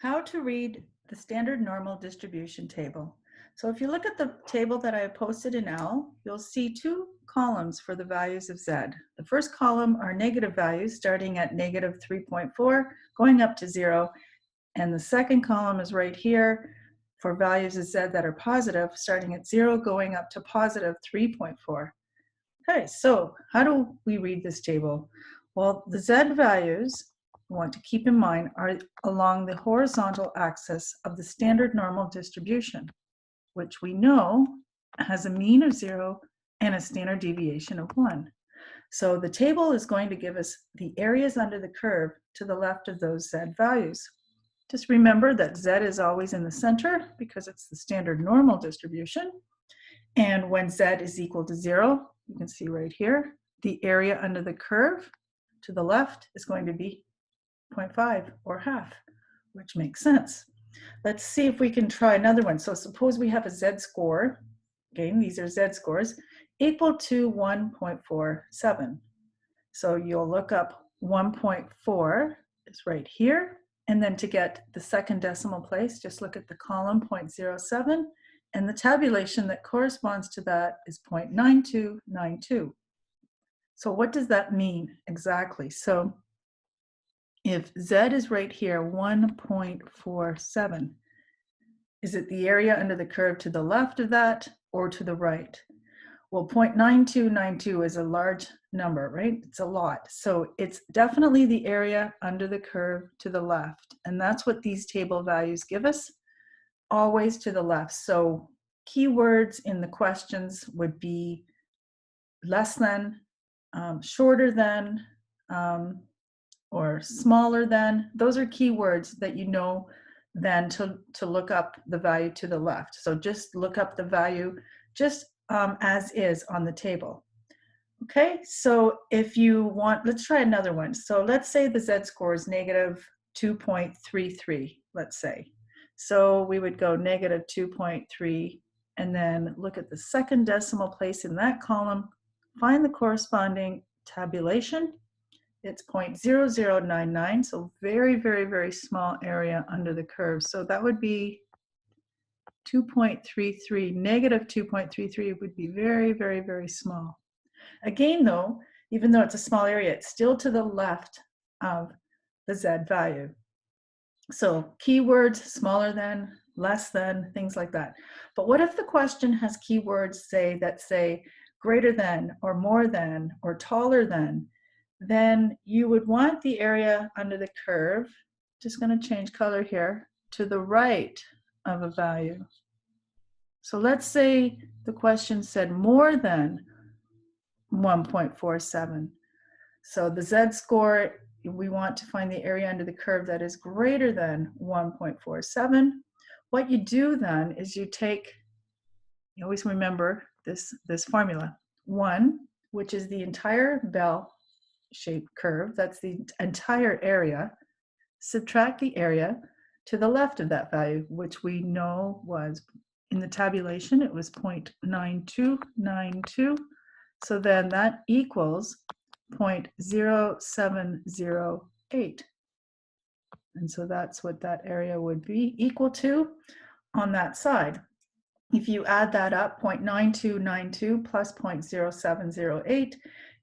How to read the standard normal distribution table. So if you look at the table that I posted in OWL, you'll see two columns for the values of Z. The first column are negative values starting at negative 3.4, going up to 0. And the second column is right here for values of Z that are positive, starting at 0, going up to positive 3.4. Okay, so how do we read this table? Well, the Z values we want to keep in mind are along the horizontal axis of the standard normal distribution, which we know has a mean of 0 and a standard deviation of 1. So the table is going to give us the areas under the curve to the left of those Z values. Just remember that Z is always in the center because it's the standard normal distribution. And when Z is equal to 0, you can see right here, the area under the curve to the left is going to be 0.5 or half, which makes sense. Let's see if we can try another one. So suppose we have a Z score, again, these are Z scores, equal to 1.47. So you'll look up 1.4 is right here. And then to get the second decimal place, just look at the column 0.07. And the tabulation that corresponds to that is 0.9292. So what does that mean exactly? So if Z is right here, 1.47, is it the area under the curve to the left of that or to the right? Well, 0.9292 is a large number, right? It's a lot. So it's definitely the area under the curve to the left. And that's what these table values give us, always to the left. So keywords in the questions would be less than, shorter than, or smaller than. Those are keywords that you know then to look up the value to the left. So just look up the value just as is on the table. Okay, so if you want, let's try another one. So let's say the Z score is negative 2.33, let's say. So we would go negative 2.3 and then look at the second decimal place in that column, find the corresponding tabulation. It's 0.0099, so very, very, very small area under the curve. So that would be 2.33, negative 2.33 would be very, very, very small. Again, though, even though it's a small area, it's still to the left of the Z value. So keywords, smaller than, less than, things like that. But what if the question has keywords that say greater than, or more than, or taller than? Then you would want the area under the curve, just going to change color here, to the right of a value. So let's say the question said more than 1.47. So the Z score, we want to find the area under the curve that is greater than 1.47. What you do then is you always remember this formula. 1, which is the entire bell-shaped curve, that's the entire area, subtract the area to the left of that value, which we know was, in the tabulation, it was 0.9292. So then that equals 0.0708. And so that's what that area would be equal to on that side. If you add that up, 0.9292 plus 0.0708,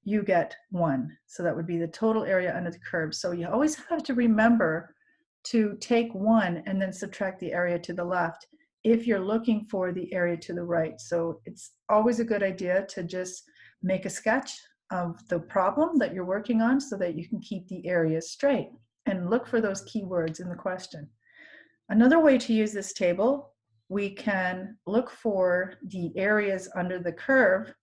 you get 1. So that would be the total area under the curve. So you always have to remember to take 1 and then subtract the area to the left if you're looking for the area to the right. So it's always a good idea to just make a sketch of the problem that you're working on so that you can keep the areas straight and look for those keywords in the question. Another way to use this table, we can look for the areas under the curve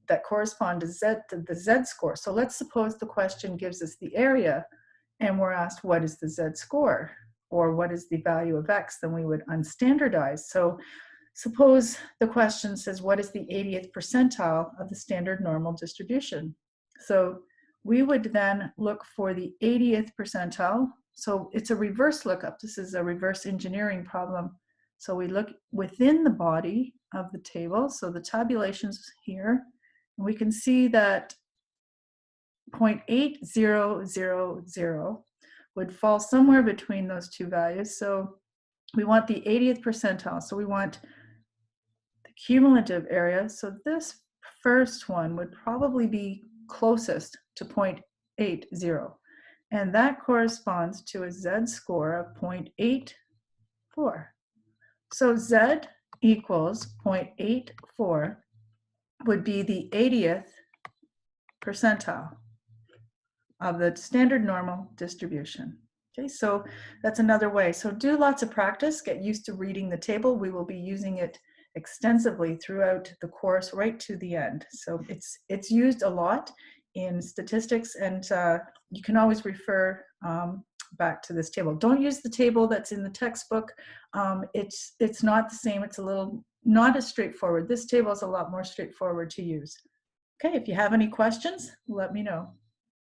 that correspond to the Z score. So let's suppose the question gives us the area and we're asked what is the Z score or what is the value of X, then we would unstandardize. So suppose the question says, what is the 80th percentile of the standard normal distribution? So we would then look for the 80th percentile. So it's a reverse lookup. This is a reverse engineering problem. So we look within the body of the table. So the tabulations here, and we can see that 0.8000 would fall somewhere between those two values. So we want the 80th percentile. So we want the cumulative area. So this first one would probably be closest to 0.80. And that corresponds to a z-score of 0.84. So z equals 0.84 would be the 80th percentile of the standard normal distribution. Okay, so that's another way. So do lots of practice, get used to reading the table. We will be using it extensively throughout the course right to the end. So it's used a lot in statistics, and you can always refer back to this table. Don't use the table that's in the textbook. It's not the same. It's a little not as straightforward. This table is a lot more straightforward to use. Okay, if you have any questions, let me know.